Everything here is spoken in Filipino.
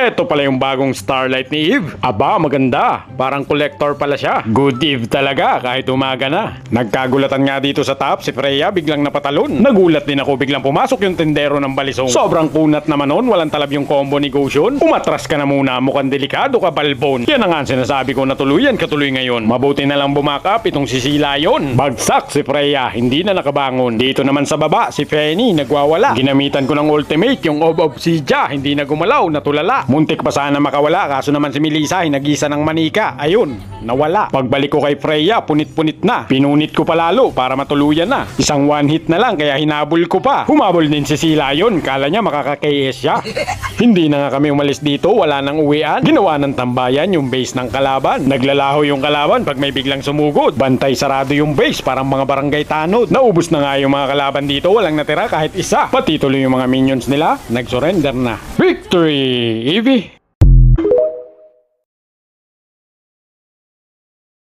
Eto pala yung bagong Starlight ni Eve. Aba, maganda. Parang collector pala siya. Good Eve talaga kahit umaga na. Nagkagulatan nga dito sa top si Freya biglang napatalon. Nagulat din ako biglang pumasok yung tendero ng balisong. Sobrang kunat naman nun, walang talab yung combo ni Goshen. Umatras ka na muna, mukhang delikado ka balbon. Yan ang sinasabi ko na tuluyan katuloy ngayon. Mabuti na lang bumakap itong si Silayon. Bagsak si Freya, hindi na nakabangon. Dito naman sa baba, si Fenny nagwawala. Ginamitan ko ng ultimate yung Obsidia, hindi na gumalaw, natulala. Muntik pa sana makawala, kaso naman si Melissa hinagisa ng manika. Ayun, nawala. Pagbalik ko kay Freya, punit-punit na. Pinunit ko pa lalo para matuluyan na. Isang one hit na lang kaya hinabol ko pa. Humabol din si Silayon, kala niya makaka-KS siya. Hindi na nga kami umalis dito, wala nang uwian. Ginawa ng tambayan yung base ng kalaban. Naglalaho yung kalaban pag may biglang sumugod. Bantay sarado yung base, parang mga barangay tanod. Naubos na nga yung mga kalaban dito, walang natira kahit isa. Pati tuloy yung mga minions nila, nag-surrender na. Victory, Evie!